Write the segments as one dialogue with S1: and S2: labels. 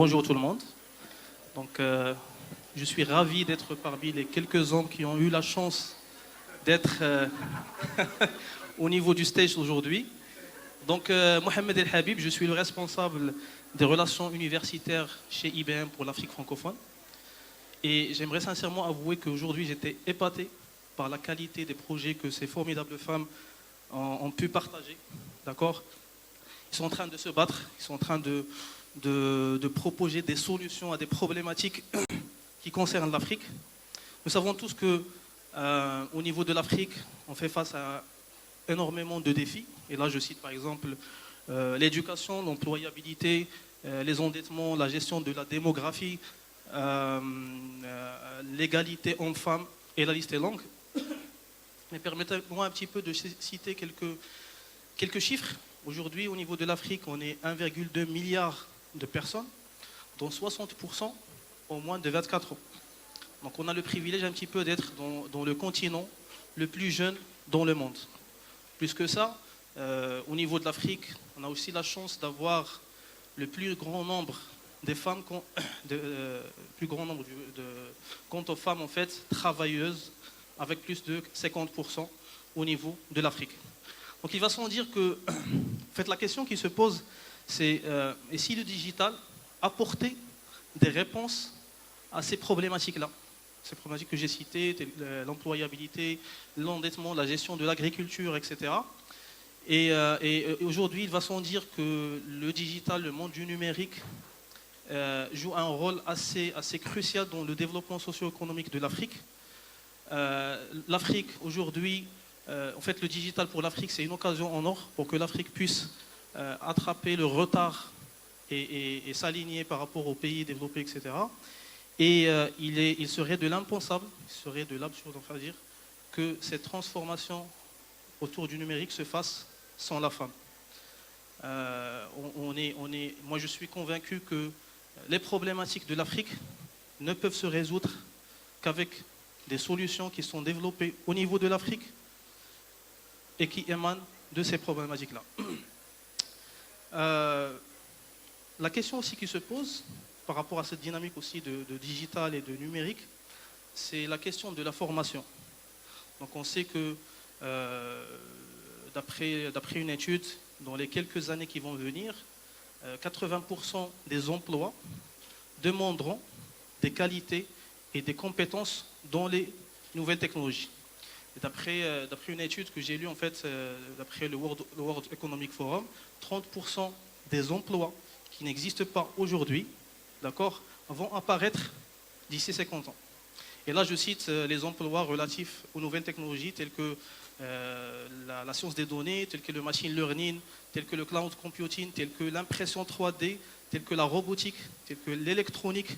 S1: Bonjour tout le monde. Donc, je suis ravi d'être parmi les quelques hommes qui ont eu la chance d'être au niveau du stage aujourd'hui. Donc, Mohamed El Habib, je suis le responsable des relations universitaires chez IBM pour l'Afrique francophone. Et j'aimerais sincèrement avouer qu'aujourd'hui, j'étais épaté par la qualité des projets que ces formidables femmes ont pu partager. D'accord ? Ils sont en train de se battre, ils sont en train de proposer des solutions à des problématiques qui concernent l'Afrique. Nous savons tous que au niveau de l'Afrique, on fait face à énormément de défis. Et là, je cite par exemple l'éducation, l'employabilité, les endettements, la gestion de la démographie, l'égalité hommes-femmes, et la liste est longue. Mais permettez-moi un petit peu de citer quelques chiffres. Aujourd'hui, au niveau de l'Afrique, on est 1,2 milliard de personnes, dont 60% ont moins de 24 ans. Donc on a le privilège un petit peu d'être dans le continent le plus jeune dans le monde. Plus que ça, au niveau de l'Afrique, on a aussi la chance d'avoir le plus grand nombre des femmes, plus grand nombre quant aux femmes en fait travailleuses, avec plus de 50% au niveau de l'Afrique. Donc il va sans dire que en fait, la question qui se pose, c'est et si le digital apportait des réponses à ces problématiques-là, ces problématiques que j'ai citées, l'employabilité, l'endettement, la gestion de l'agriculture, etc. Et aujourd'hui, il va sans dire que le digital, le monde du numérique, joue un rôle assez crucial dans le développement socio-économique de l'Afrique. L'Afrique, aujourd'hui, en fait, le digital pour l'Afrique, c'est une occasion en or pour que l'Afrique puisse attraper le retard et s'aligner par rapport aux pays développés, etc. Et il serait de l'impensable, il serait de l'absurde, enfin dire, que cette transformation autour du numérique se fasse sans la femme. Moi, je suis convaincu que les problématiques de l'Afrique ne peuvent se résoudre qu'avec des solutions qui sont développées au niveau de l'Afrique et qui émanent de ces problématiques-là. La question aussi qui se pose par rapport à cette dynamique aussi de digital et de numérique, c'est la question de la formation. Donc on sait que d'après une étude, dans les quelques années qui vont venir, 80% des emplois demanderont des qualités et des compétences dans les nouvelles technologies. D'après une étude que j'ai lue, en fait, d'après le World Economic Forum, 30% des emplois qui n'existent pas aujourd'hui, d'accord, vont apparaître d'ici 50 ans. Et là, je cite les emplois relatifs aux nouvelles technologies telles que la science des données, telles que le machine learning, telles que le cloud computing, telles que l'impression 3D, telles que la robotique, telles que l'électronique,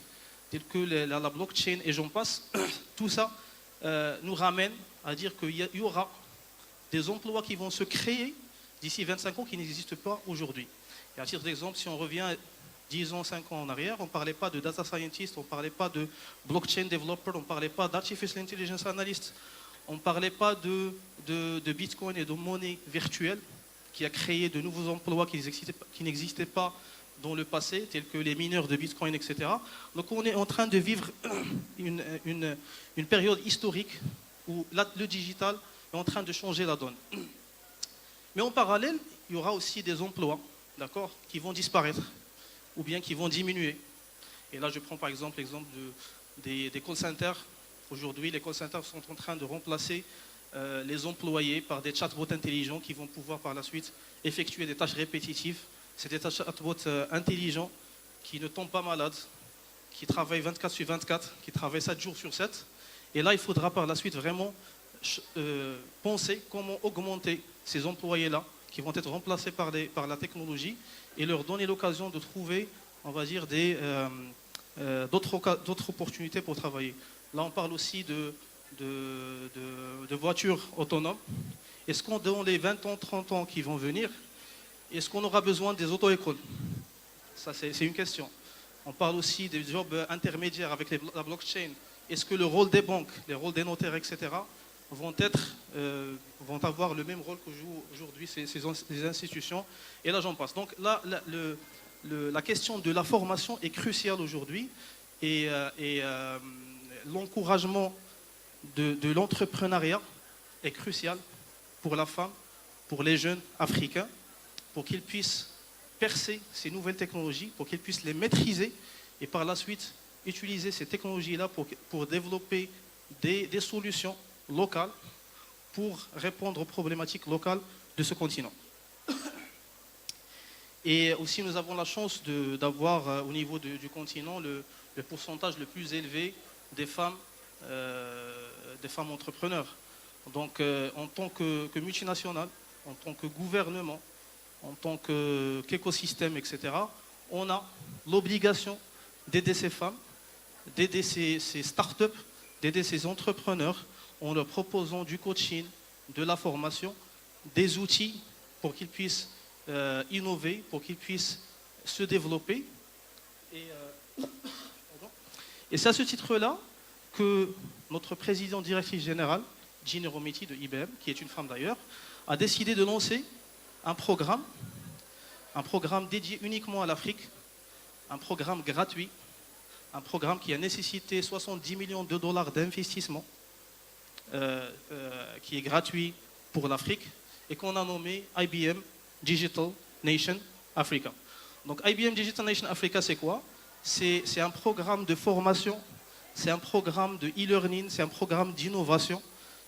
S1: telles que la blockchain, et j'en passe. Tout ça nous ramène à dire qu'il y aura des emplois qui vont se créer d'ici 25 ans qui n'existent pas aujourd'hui. Et à titre d'exemple, si on revient 10 ans, 5 ans en arrière, on ne parlait pas de data scientist, on ne parlait pas de blockchain developer, on ne parlait pas d'artificial intelligence analyst, on ne parlait pas de bitcoin et de monnaie virtuelle qui a créé de nouveaux emplois qui n'existaient pas dans le passé, tels que les mineurs de bitcoin, etc. Donc on est en train de vivre une période historique où le digital est en train de changer la donne. Mais en parallèle, il y aura aussi des emplois, d'accord, qui vont disparaître ou bien qui vont diminuer. Et là, je prends par exemple l'exemple des call centers. Aujourd'hui, les call centers sont en train de remplacer les employés par des chatbots intelligents qui vont pouvoir par la suite effectuer des tâches répétitives. C'est des chatbots intelligents qui ne tombent pas malades, qui travaillent 24 sur 24, qui travaillent 7 jours sur 7. Et là, il faudra par la suite vraiment penser comment augmenter ces employés-là qui vont être remplacés par la technologie et leur donner l'occasion de trouver, on va dire, d'autres opportunités pour travailler. Là, on parle aussi de voitures autonomes. Est-ce qu'on, dans les 20 ans, 30 ans qui vont venir, est-ce qu'on aura besoin des auto-écoles? Ça, c'est une question. On parle aussi des jobs intermédiaires avec la blockchain. Est-ce que le rôle des banques, les rôles des notaires, etc., vont avoir le même rôle que jouent aujourd'hui ces institutions? Et là, j'en passe. Donc là, la question de la formation est cruciale aujourd'hui et, l'encouragement de l'entrepreneuriat est crucial pour la femme, pour les jeunes africains, pour qu'ils puissent percer ces nouvelles technologies, pour qu'ils puissent les maîtriser et par la suite utiliser ces technologies-là pour développer des solutions locales pour répondre aux problématiques locales de ce continent. Et aussi, nous avons la chance d'avoir au niveau du continent le pourcentage le plus élevé des femmes entrepreneurs. Donc, en tant que multinationale, en tant que gouvernement, en tant qu'écosystème, etc., on a l'obligation d'aider ces femmes, d'aider ces startups, d'aider ces entrepreneurs en leur proposant du coaching, de la formation, des outils pour qu'ils puissent innover, pour qu'ils puissent se développer. Et c'est à ce titre-là que notre président directrice générale, Ginny Rometty de IBM, qui est une femme d'ailleurs, a décidé de lancer un programme dédié uniquement à l'Afrique, un programme gratuit, un programme qui a nécessité 70 millions de dollars d'investissement, qui est gratuit pour l'Afrique et qu'on a nommé IBM Digital Nation Africa. Donc IBM Digital Nation Africa, c'est quoi? C'est un programme de formation, c'est un programme de e-learning, c'est un programme d'innovation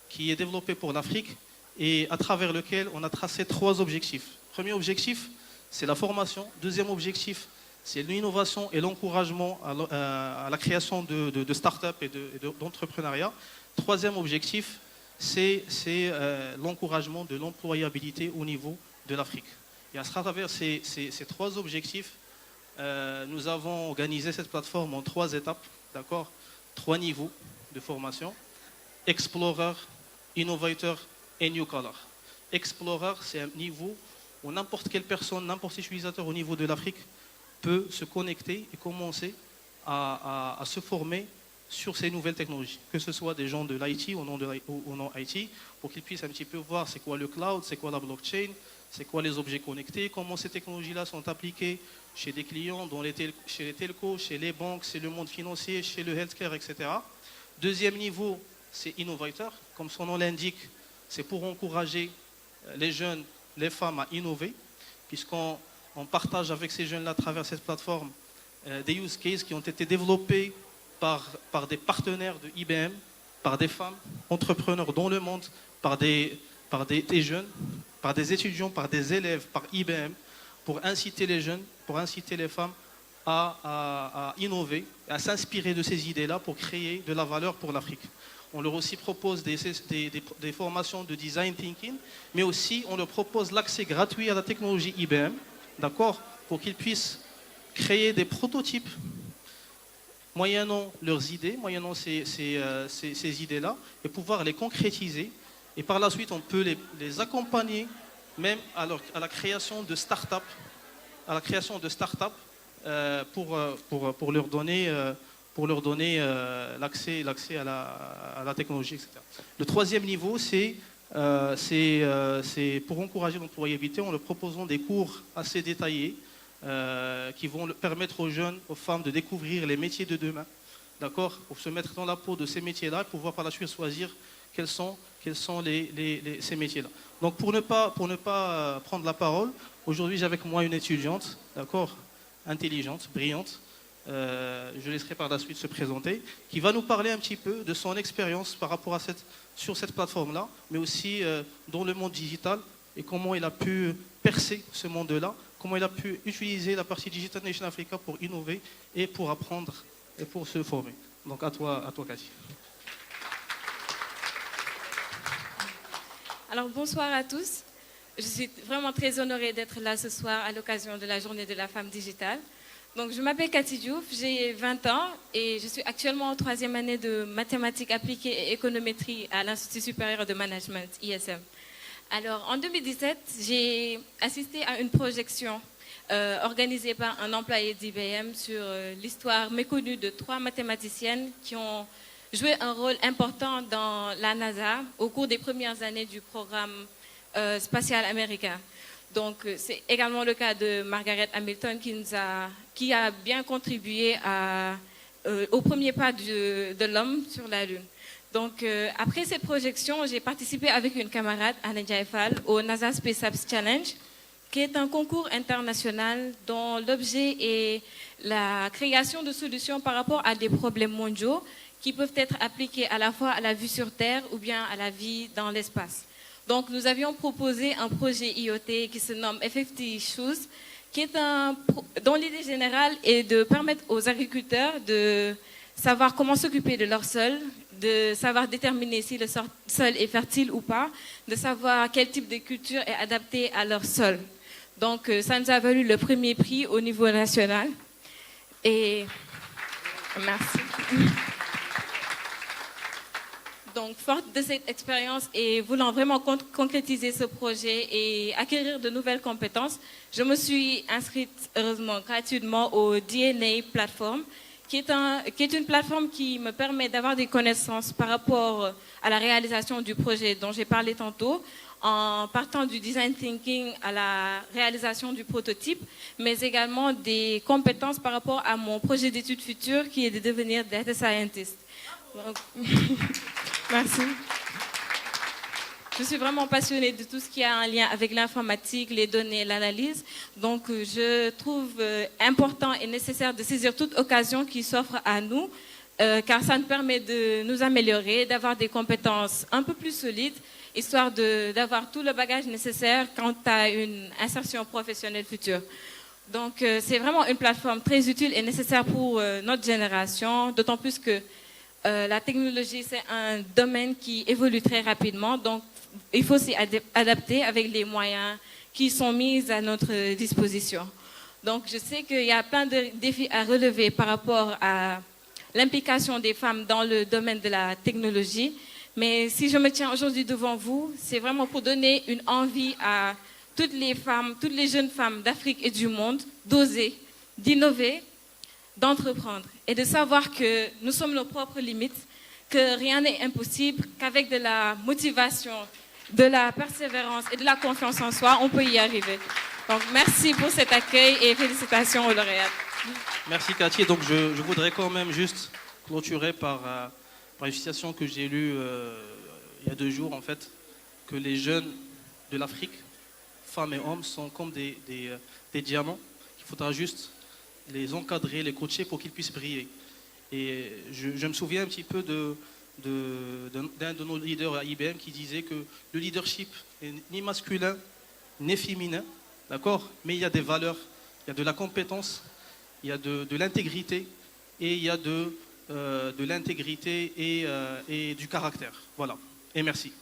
S1: qui est développé pour l'Afrique et à travers lequel on a tracé 3 objectifs. Premier objectif, c'est la formation. Deuxième objectif, c'est l'innovation et l'encouragement à la création de start-up et d'entrepreneuriat. Troisième objectif, c'est l'encouragement de l'employabilité au niveau de l'Afrique. Et à travers ces 3 objectifs, nous avons organisé cette plateforme en 3 étapes, d'accord, 3 niveaux de formation. Explorer, Innovator et Newcomer. Explorer, c'est un niveau où n'importe quelle personne, n'importe quel utilisateur au niveau de l'Afrique peut se connecter et commencer à se former sur ces nouvelles technologies, que ce soit des gens de l'IT ou non IT, pour qu'ils puissent un petit peu voir c'est quoi le cloud, c'est quoi la blockchain, c'est quoi les objets connectés, comment ces technologies-là sont appliquées chez des clients, chez les telcos, chez les banques, chez le monde financier, chez le healthcare, etc. Deuxième niveau, c'est Innovator. Comme son nom l'indique, c'est pour encourager les jeunes, les femmes à innover, puisqu'on partage avec ces jeunes-là à travers cette plateforme des use cases qui ont été développés par des partenaires de IBM, par des femmes entrepreneurs dans le monde, par des jeunes, par des étudiants, par des élèves, par IBM, pour inciter les jeunes, pour inciter les femmes à innover, à s'inspirer de ces idées-là pour créer de la valeur pour l'Afrique. On leur aussi propose des formations de design thinking, mais aussi on leur propose l'accès gratuit à la technologie IBM, d'accord, pour qu'ils puissent créer des prototypes moyennant leurs idées, moyennant ces idées-là, et pouvoir les concrétiser. Et par la suite, on peut les accompagner même à la création de start-up, pour leur donner l'accès à la technologie, etc. Le troisième niveau, c'est pour encourager l'employabilité en leur proposant des cours assez détaillés qui vont permettre aux jeunes, aux femmes de découvrir les métiers de demain, d'accord, pour se mettre dans la peau de ces métiers-là et pouvoir par la suite choisir quels sont ces métiers-là. Donc pour ne pas prendre la parole, aujourd'hui j'ai avec moi une étudiante, d'accord, intelligente, brillante, je laisserai par la suite se présenter, qui va nous parler un petit peu de son expérience par rapport sur cette plateforme-là, mais aussi dans le monde digital et comment il a pu percer ce monde-là, comment il a pu utiliser la partie Digital Nation Africa pour innover et pour apprendre et pour se former. Donc à toi Cathy.
S2: Alors bonsoir à tous. Je suis vraiment très honorée d'être là ce soir à l'occasion de la journée de la femme digitale. Donc je m'appelle Cathy Diouf, j'ai 20 ans et je suis actuellement en 3e année de mathématiques appliquées et économétrie à l'Institut supérieur de management, ISM. Alors en 2017, j'ai assisté à une projection organisée par un employé d'IBM sur l'histoire méconnue de 3 mathématiciennes qui ont joué un rôle important dans la NASA au cours des premières années du programme spatial américain. Donc, c'est également le cas de Margaret Hamilton qui a bien contribué au premier pas de l'homme sur la Lune. Donc, après cette projection, j'ai participé avec une camarade, Anne Jaifal, au NASA Space Apps Challenge, qui est un concours international dont l'objet est la création de solutions par rapport à des problèmes mondiaux qui peuvent être appliqués à la fois à la vie sur Terre ou bien à la vie dans l'espace. Donc, nous avions proposé un projet IoT qui se nomme FFT Shoes, dont l'idée générale est de permettre aux agriculteurs de savoir comment s'occuper de leur sol, de savoir déterminer si le sol est fertile ou pas, de savoir quel type de culture est adapté à leur sol. Donc, ça nous a valu le premier prix au niveau national. Et merci. Donc, forte de cette expérience et voulant vraiment concrétiser ce projet et acquérir de nouvelles compétences, je me suis inscrite, heureusement, gratuitement au DNA Platform, qui est une plateforme qui me permet d'avoir des connaissances par rapport à la réalisation du projet dont j'ai parlé tantôt, en partant du design thinking à la réalisation du prototype, mais également des compétences par rapport à mon projet d'études futures qui est de devenir data scientist. Donc, merci. Je suis vraiment passionnée de tout ce qui a un lien avec l'informatique, les données, l'analyse. Donc, je trouve important et nécessaire de saisir toute occasion qui s'offre à nous, car ça nous permet de nous améliorer, d'avoir des compétences un peu plus solides, histoire d'avoir tout le bagage nécessaire quant à une insertion professionnelle future. Donc, c'est vraiment une plateforme très utile et nécessaire pour notre génération, d'autant plus que la technologie, c'est un domaine qui évolue très rapidement. Donc, il faut s'y adapter avec les moyens qui sont mis à notre disposition. Donc, je sais qu'il y a plein de défis à relever par rapport à l'implication des femmes dans le domaine de la technologie. Mais si je me tiens aujourd'hui devant vous, c'est vraiment pour donner une envie à toutes les femmes, toutes les jeunes femmes d'Afrique et du monde d'oser, d'innover, d'entreprendre et de savoir que nous sommes nos propres limites, que rien n'est impossible, qu'avec de la motivation, de la persévérance et de la confiance en soi, on peut y arriver. Donc, merci pour cet accueil et félicitations aux lauréats.
S1: Merci Cathy. Donc, je voudrais quand même juste clôturer par une citation que j'ai lue il y a 2 jours, en fait, que les jeunes de l'Afrique, femmes et hommes, sont comme des diamants. Il faudra juste les encadrer, les coacher pour qu'ils puissent briller. Et je me souviens un petit peu d'un de nos leaders à IBM qui disait que le leadership n'est ni masculin, ni féminin, d'accord? Mais il y a des valeurs, il y a de la compétence, il y a de l'intégrité, et il y a de l'intégrité et du caractère. Voilà. Et merci.